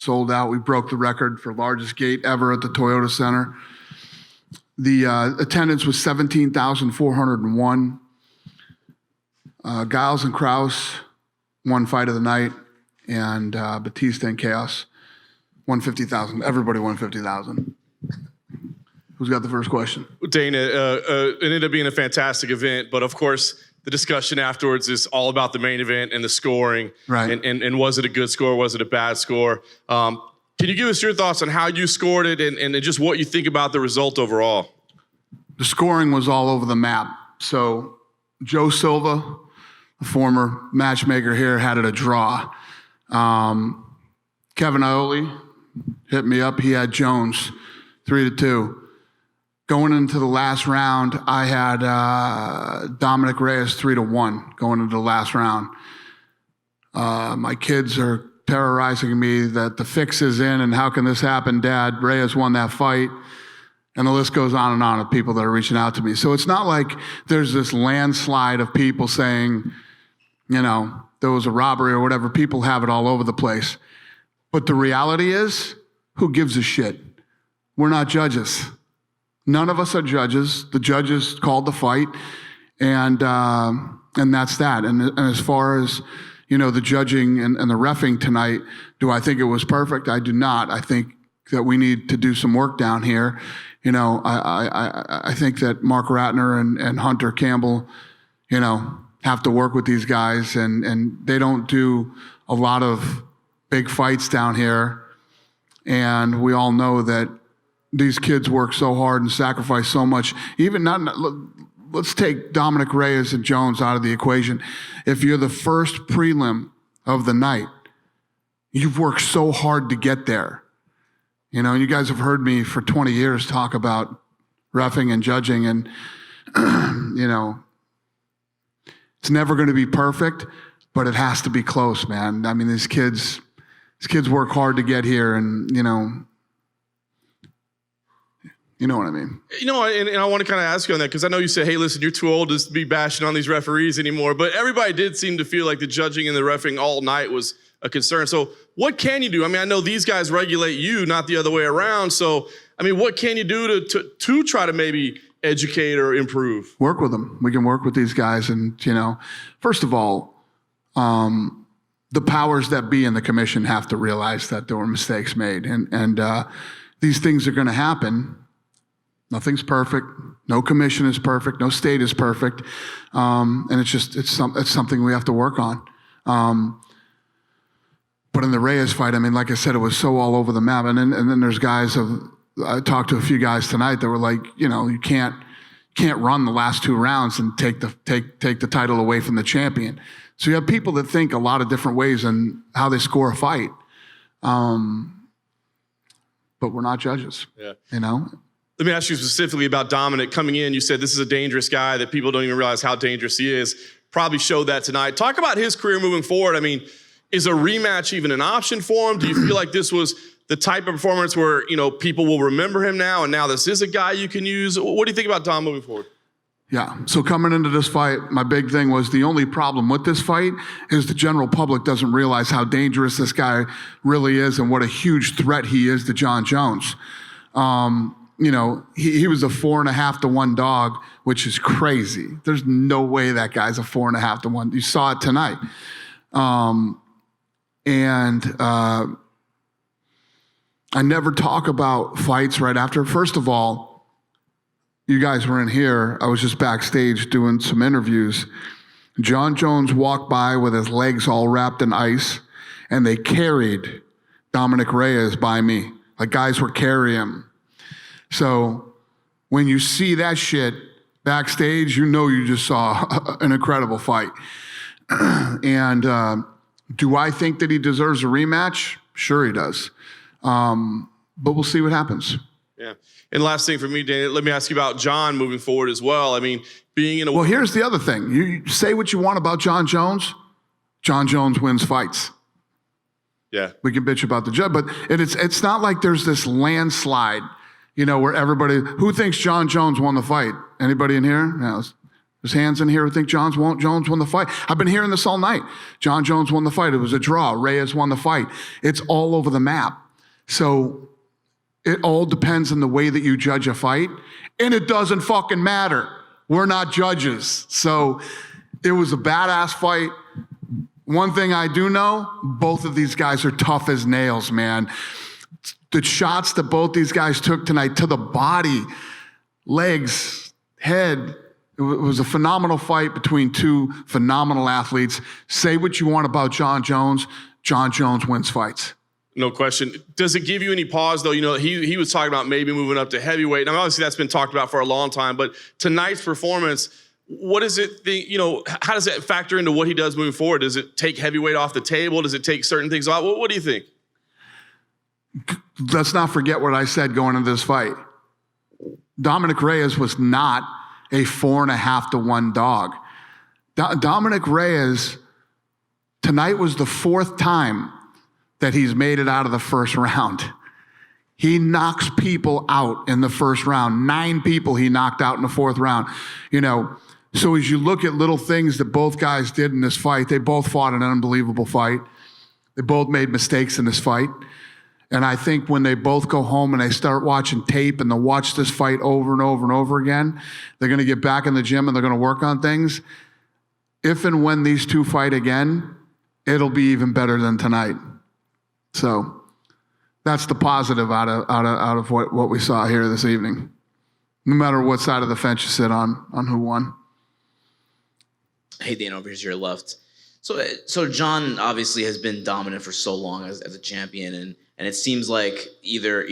sold out. We broke the record for largest gate ever at the Toyota Center. The attendance was 17,401. Giles and Krause won fight of the night, and Batista and Chaos won 50,000. Everybody won 50,000. Who's got the first question? Dana, it ended up being a fantastic event, but of course, the discussion afterwards is all about the main event and the scoring. Right. And was it a good score? Was it a bad score? Can you give us your thoughts on how you scored it and just what you think about the result overall? The scoring was all over the map. So Joe Silva, the former matchmaker here, had it a draw. Kevin Ioli hit me up. He had Jones 3-2. Going into the last round, I had Dominick Reyes 3-1 going into the last round. My kids are terrorizing me that the fix is in and how can this happen, Dad? Reyes won that fight. And the list goes on of people that are reaching out to me. So it's not like there's this landslide of people saying, you know, there was a robbery or whatever. People have it all over the place. But the reality is, who gives a shit? We're not judges. None of us are judges. The judges called the fight, and that's that. And as far as, you know, the judging and the reffing tonight, do I think it was perfect? I do not. I think that we need to do some work down here. You know, I think that Mark Ratner and Hunter Campbell, you know, have to work with these guys, and they don't do a lot of big fights down here. And we all know that these kids work so hard and sacrifice so much. Let's take Dominick Reyes and Jones out of the equation. If you're the first prelim of the night, you've worked so hard to get there. You know, you guys have heard me for 20 years talk about reffing and judging, and, you know, it's never going to be perfect, but it has to be close, man. I mean, these kids work hard to get here, and, you know what I mean? You know, and I want to kind of ask you on that, because I know you said, hey, listen, you're too old to be bashing on these referees anymore, but everybody did seem to feel like the judging and the reffing all night was a concern. So what can you do? I mean, I know these guys regulate you, not the other way around. So, I mean, what can you do to try to maybe educate or improve? Work with them. We can work with these guys. And, you know, first of all, the powers that be in the commission have to realize that there were mistakes made. And these things are going to happen. Nothing's perfect. No commission is perfect. No state is perfect. And it's something we have to work on. But in the Reyes fight, I mean, like I said, it was so all over the map. And then there's guys I talked to a few guys tonight that were like, you know, you can't run the last 2 rounds and take the title away from the champion. So you have people that think a lot of different ways in how they score a fight. But we're not judges. Yeah. You know? Let me ask you specifically about Dominick coming in. You said this is a dangerous guy, that people don't even realize how dangerous he is. Probably showed that tonight. Talk about his career moving forward. I mean, is a rematch even an option for him? Do you feel like this was the type of performance where, you know, people will remember him now, and now this is a guy you can use? What do you think about Dom moving forward? Yeah, so coming into this fight, my big thing was the only problem with this fight is the general public doesn't realize how dangerous this guy really is and what a huge threat he is to John Jones. You know, he was a 4.5-1 dog, which is crazy. There's no way that guy's a 4.5-1. You saw it tonight. I never talk about fights right after. First of all, you guys were in here. I was just backstage doing some interviews. John Jones walked by with his legs all wrapped in ice, and they carried Dominick Reyes by me. Like, guys were carrying him. So when you see that shit backstage, you know you just saw an incredible fight. And do I think that he deserves a rematch? Sure he does. But we'll see what happens. Yeah. And last thing for me, Dana, let me ask you about John moving forward as well. I mean, being in a... Well, here's the other thing. You say what you want about John Jones. John Jones wins fights. Yeah. We can bitch about the judge, but it's not like there's this landslide, you know, where everybody... Who thinks John Jones won the fight? Anybody in here? No, There's hands in here who think Jones won the fight. I've been hearing this all night. Jon Jones won the fight. It was a draw. Reyes won the fight. It's all over the map. So it all depends on the way that you judge a fight. And it doesn't fucking matter. We're not judges. So it was a badass fight. One thing I do know, both of these guys are tough as nails, man. The shots that both these guys took tonight to the body, legs, head, it was a phenomenal fight between two phenomenal athletes. Say what you want about Jon Jones. Jon Jones wins fights. No question. Does it give you any pause, though? You know, he was talking about maybe moving up to heavyweight. Now, obviously, that's been talked about for a long time. But tonight's performance, what is it, how does that factor into what he does moving forward? Does it take heavyweight off the table? Does it take certain things off? What do you think? Let's not forget what I said going into this fight. Dominick Reyes was not a 4.5 to 1 dog. Dominick Reyes, tonight was the 4th time that he's made it out of the first round. He knocks people out in the first round. 9 people he knocked out in the 4th round. So as you look at little things that both guys did in this fight, they both fought an unbelievable fight. They both made mistakes in this fight. And I think when they both go home and they start watching tape and they'll watch this fight over and over and over again, they're going to get back in the gym and they're going to work on things. If and when these two fight again, it'll be even better than tonight. So that's the positive out of what we saw here this evening. No matter what side of the fence you sit on who won. Hey, Dan, over here to your left. So Jon obviously has been dominant for so long as a champion, and it seems like either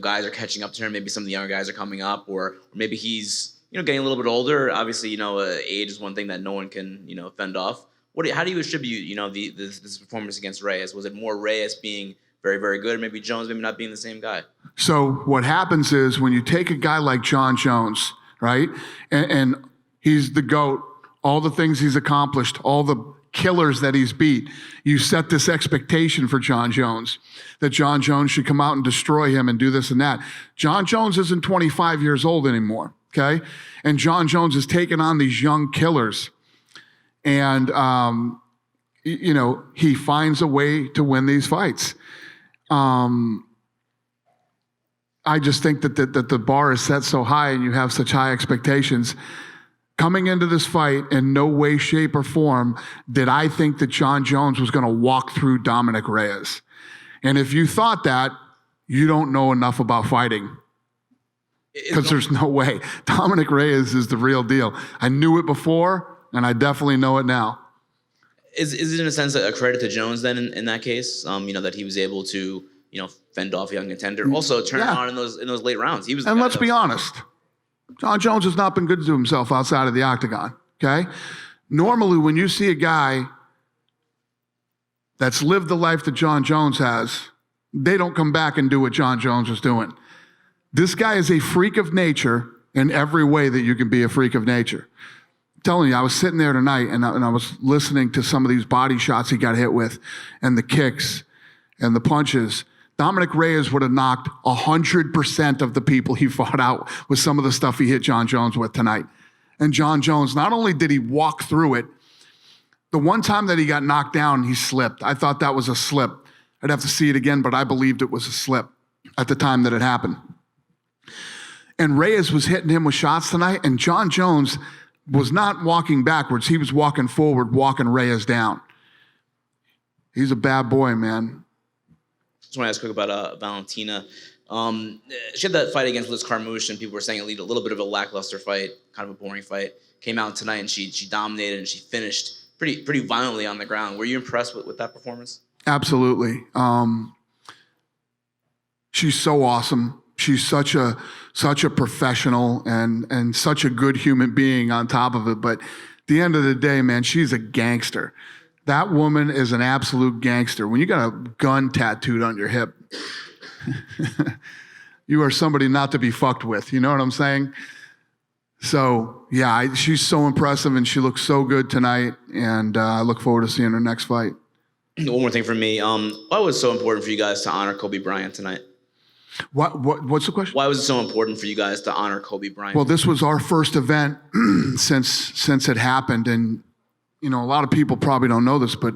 guys are catching up to him, maybe some of the younger guys are coming up, or maybe he's getting a little bit older. Obviously, age is one thing that no one can fend off. How do you attribute this performance against Reyes? Was it more Reyes being very, very good, or maybe Jones maybe not being the same guy? So what happens is when you take a guy like Jon Jones, right, and he's the GOAT, all the things he's accomplished, all the killers that he's beat, you set this expectation for Jon Jones, that Jon Jones should come out and destroy him and do this and that. Jon Jones isn't 25 years old anymore, okay? And Jon Jones has taken on these young killers. And, he finds a way to win these fights. I just think that the bar is set so high and you have such high expectations. Coming into this fight, in no way, shape, or form did I think that Jon Jones was going to walk through Dominick Reyes. And if you thought that, you don't know enough about fighting. Because there's no way. Dominick Reyes is the real deal. I knew it before, and I definitely know it now. Is it in a sense a credit to Jones then in that case? That he was able to fend off a young contender. Also turn it on in those late rounds. He was. And let's be honest. Jon Jones has not been good to himself outside of the octagon, okay? Normally, when you see a guy that's lived the life that Jon Jones has, they don't come back and do what Jon Jones was doing. This guy is a freak of nature in every way that you can be a freak of nature. I'm telling you, I was sitting there tonight and I was listening to some of these body shots he got hit with and the kicks and the punches. Dominick Reyes would have knocked 100% of the people he fought out with some of the stuff he hit Jon Jones with tonight. And Jon Jones, not only did he walk through it, the one time that he got knocked down, he slipped. I thought that was a slip. I'd have to see it again, but I believed it was a slip at the time that it happened. And Reyes was hitting him with shots tonight, and Jon Jones was not walking backwards. He was walking forward, walking Reyes down. He's a bad boy, man. Just want to ask quick about Valentina. She had that fight against Liz Carmouche, and people were saying it lead a little bit of a lackluster fight, kind of a boring fight. Came out tonight, and she dominated, and she finished pretty violently on the ground. Were you impressed with that performance? Absolutely. She's so awesome. She's such a professional and such a good human being on top of it. But at the end of the day, man, she's a gangster. That woman is an absolute gangster. When you got a gun tattooed on your hip, you are somebody not to be fucked with. You know what I'm saying? So, yeah, she's so impressive, and she looks so good tonight, and I look forward to seeing her next fight. One more thing from me. Why was it so important for you guys to honor Kobe Bryant tonight? What's the question? Why was it so important for you guys to honor Kobe Bryant? Well, this was our first event since it happened. And, a lot of people probably don't know this, but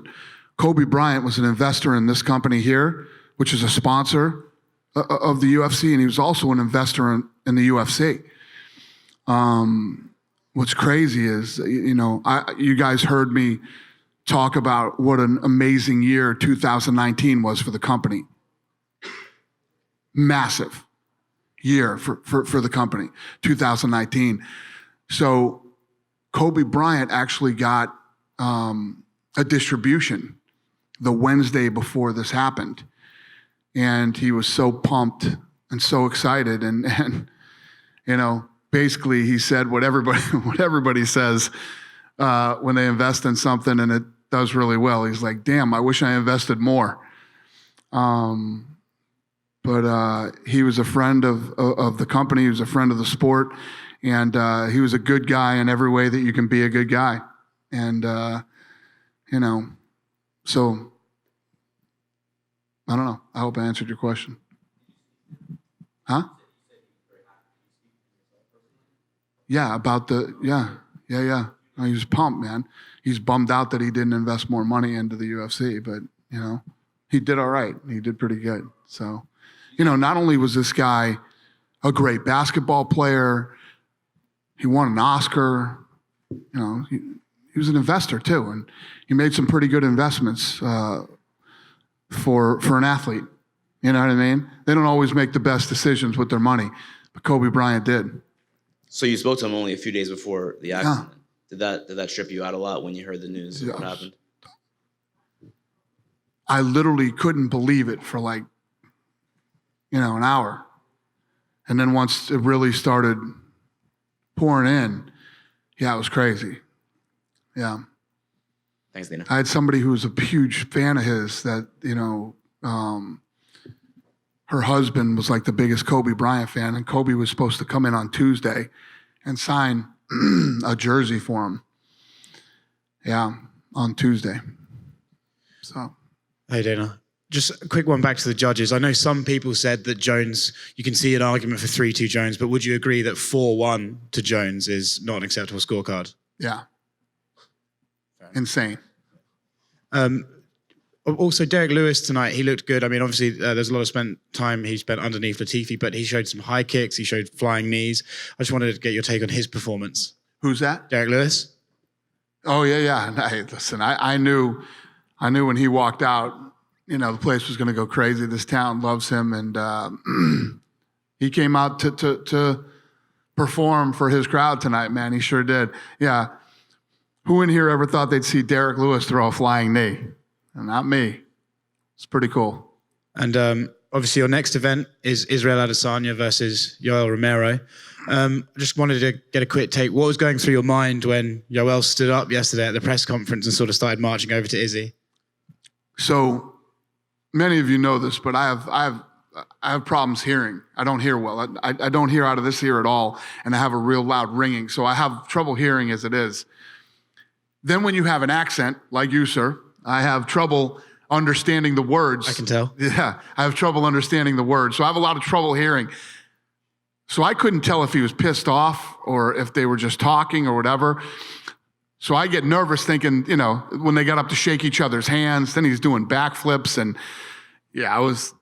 Kobe Bryant was an investor in this company here, which is a sponsor of the UFC. And he was also an investor in the UFC. What's crazy is, you guys heard me talk about what an amazing year 2019 was for the company. Massive year for the company, 2019. So Kobe Bryant actually got a distribution the Wednesday before this happened. And he was so pumped and so excited. And basically he said what everybody says when they invest in something and it does really well. He's like, damn, I wish I invested more. But he was a friend of the company. He was a friend of the sport. And he was a good guy in every way that you can be a good guy. And, so I don't know. I hope I answered your question. Huh? Yeah, yeah. No, he was pumped, man. He's bummed out that he didn't invest more money into the UFC, but, he did all right. He did pretty good. So, not only was this guy a great basketball player, he won an Oscar, he was an investor too, and he made some pretty good investments for an athlete. You know what I mean? They don't always make the best decisions with their money, but Kobe Bryant did. So you spoke to him only a few days before the accident. Yeah. Did that trip you out a lot when you heard the news of what happened? I literally couldn't believe it for an hour. And then once it really started pouring in, it was crazy. Yeah. Thanks, Dana. I had somebody who was a huge fan of his that, her husband was like the biggest Kobe Bryant fan, and Kobe was supposed to come in on Tuesday and sign a jersey for him. Yeah, on Tuesday. So. Hey, Dana. Just a quick one back to the judges. I know some people said that Jones, you can see an argument for 3-2 Jones, but would you agree that 4-1 to Jones is not an acceptable scorecard? Yeah. Insane. Also, Derrick Lewis tonight, he looked good. I mean, obviously, there's a lot of time he spent underneath Latifi, but he showed some high kicks. He showed flying knees. I just wanted to get your take on his performance. Who's that? Derrick Lewis? Oh, yeah. Hey, listen, I knew when he walked out, the place was going to go crazy. This town loves him, and he came out to perform for his crowd tonight, man. He sure did. Yeah. Who in here ever thought they'd see Derrick Lewis throw a flying knee? Not me. It's pretty cool. And obviously your next event is Israel Adesanya versus Yoel Romero. I just wanted to get a quick take. What was going through your mind when Yoel stood up yesterday at the press conference and sort of started marching over to Izzy? So many of you know this, but I have problems hearing. I don't hear well. I don't hear out of this ear at all, and I have a real loud ringing. So I have trouble hearing as it is. Then when you have an accent like you, sir, I have trouble understanding the words. I can tell. Yeah, I have trouble understanding the words. So I have a lot of trouble hearing. So I couldn't tell if he was pissed off or if they were just talking or whatever. So I get nervous thinking, when they got up to shake each other's hands, then he's doing backflips. And yeah, I was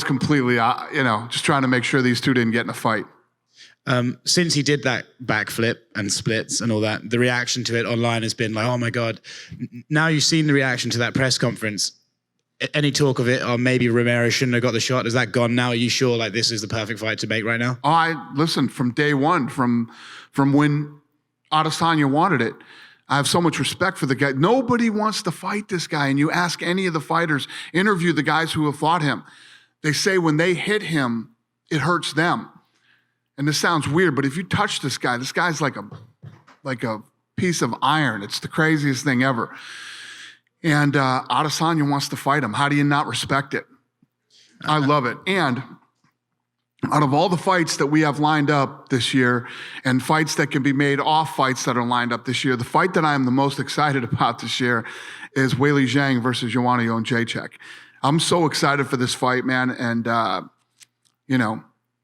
completely, just trying to make sure these two didn't get in a fight. Since he did that backflip and splits and all that, the reaction to it online has been like, oh my God. Now you've seen the reaction to that press conference. Any talk of it, or maybe Romero shouldn't have got the shot? Is that gone now? Are you sure this is the perfect fight to make right now? Oh, listen, from day one, from when Adesanya wanted it, I have so much respect for the guy. Nobody wants to fight this guy. And you ask any of the fighters, interview the guys who have fought him. They say when they hit him, it hurts them. And this sounds weird, but if you touch this guy's like a piece of iron. It's the craziest thing ever. And Adesanya wants to fight him. How do you not respect it? I love it. And out of all the fights that we have lined up this year and fights that can be made off fights that are lined up this year, the fight that I am the most excited about this year is Wei Li Jiang versus Joanna Jędrzejczyk. I'm so excited for this fight, man. And,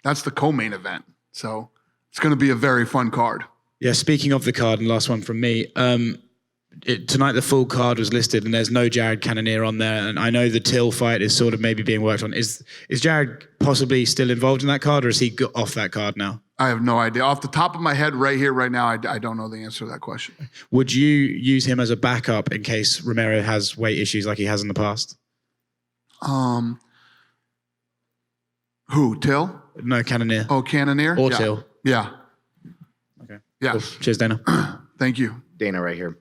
that's the co-main event. So it's going to be a very fun card. Yeah, speaking of the card, and last one from me, tonight the full card was listed and there's no Jared Cannonier on there. And I know the Till fight is sort of maybe being worked on. Is Jared possibly still involved in that card, or is he got off that card now? I have no idea. Off the top of my head right here, right now, I don't know the answer to that question. Would you use him as a backup in case Romero has weight issues like he has in the past? Who, Till? No, Cannonier. Oh, Cannonier? Or yeah. Till. Yeah. Okay. Yes. Cool. Cheers, Dana. Thank you. Dana right here.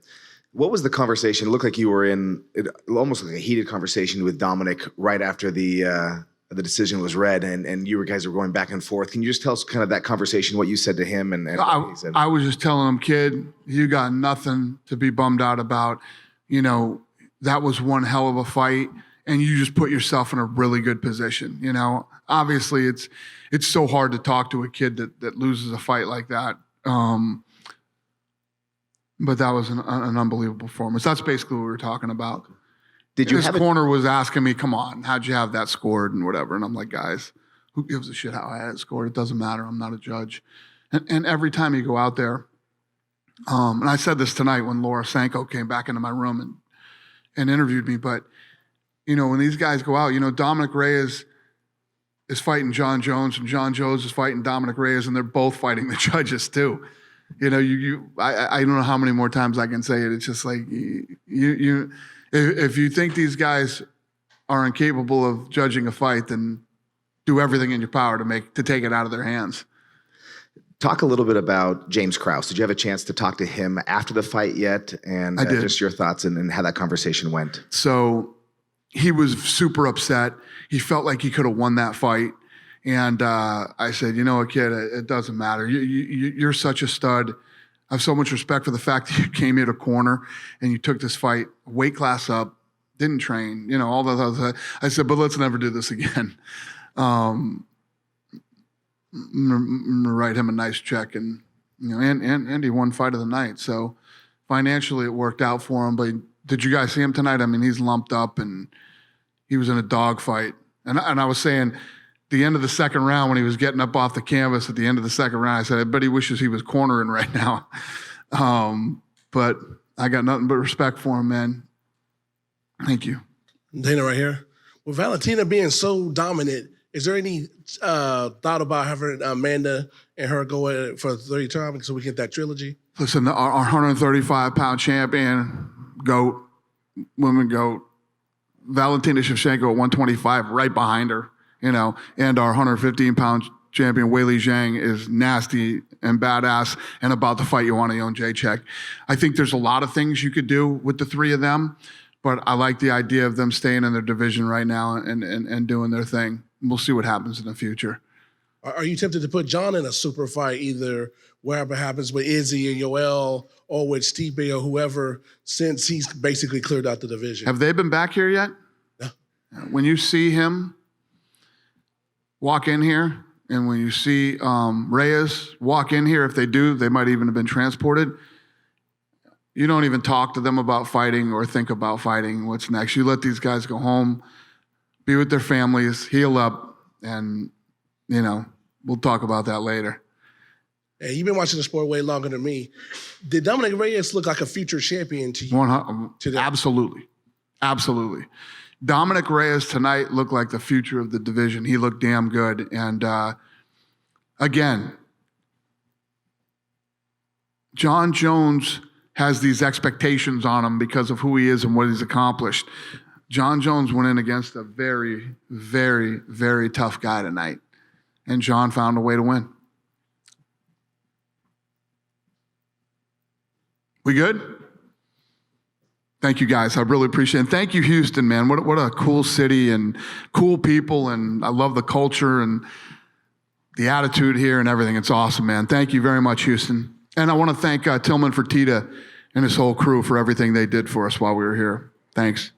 What was the conversation? It looked like you were in almost like a heated conversation with Dominick right after the decision was read, and you guys were going back and forth. Can you just tell us kind of that conversation, what you said to him and what he said? I was just telling him, kid, you got nothing to be bummed out about. That was one hell of a fight, and you just put yourself in a really good position. Obviously it's so hard to talk to a kid that loses a fight like that. But that was an unbelievable performance. That's basically what we were talking about. His corner was asking me, come on, how'd you have that scored and whatever? And I'm like, guys, who gives a shit how I had it scored? It doesn't matter. I'm not a judge. And every time you go out there, and I said this tonight when Laura Sanko came back into my room and interviewed me, but, when these guys go out, Dominick Reyes is fighting John Jones, and John Jones is fighting Dominick Reyes, and they're both fighting the judges too. I don't know how many more times I can say it. It's just like if you think these guys are incapable of judging a fight, then do everything in your power to take it out of their hands. Talk a little bit about James Krause. Did you have a chance to talk to him after the fight yet? And I did. Just your thoughts and how that conversation went. So he was super upset. He felt like he could have won that fight. And I said, kid, it doesn't matter. You're such a stud. I have so much respect for the fact that you came here to corner and you took this fight, weight class up, didn't train, all that other. I said, but let's never do this again. I'm gonna write him a nice check, and and he won fight of the night. So financially, it worked out for him. But did you guys see him tonight? I mean, he's lumped up and he was in a dogfight. And I was saying, the end of the second round, when he was getting up off the canvas at the end of the second round, I said, I bet he wishes he was cornering right now. But I got nothing but respect for him, man. Thank you. Dana right here. With Valentina being so dominant, is there any thought about having Amanda and her go at it for 30 times so we get that trilogy? Listen, our 135-pound champion, GOAT, women GOAT, Valentina Shevchenko at 125, right behind her, and our 115-pound champion, Wei Li Jiang, is nasty and badass and about to fight Joanna Jędrzejczyk. I think there's a lot of things you could do with the three of them, but I like the idea of them staying in their division right now and doing their thing. We'll see what happens in the future. Are you tempted to put John in a super fight, either wherever happens with Izzy and Yoel or with Stipe or whoever, since he's basically cleared out the division? Have they been back here yet? No. When you see him walk in here, and when you see Reyes walk in here, if they do, they might even have been transported. You don't even talk to them about fighting or think about fighting. What's next? You let these guys go home, be with their families, heal up, and, we'll talk about that later. Hey, you've been watching the sport way longer than me. Did Dominick Reyes look like a future champion to you? 100, absolutely. Absolutely. Dominick Reyes tonight looked like the future of the division. He looked damn good. And again, John Jones has these expectations on him because of who he is and what he's accomplished. John Jones went in against a very, very, very tough guy tonight. And John found a way to win. We good? Thank you, guys. I really appreciate it. And thank you, Houston, man. What a cool city and cool people. And I love the culture and the attitude here and everything. It's awesome, man. Thank you very much, Houston. And I want to thank Tillman Fertitta and his whole crew for everything they did for us while we were here. Thanks.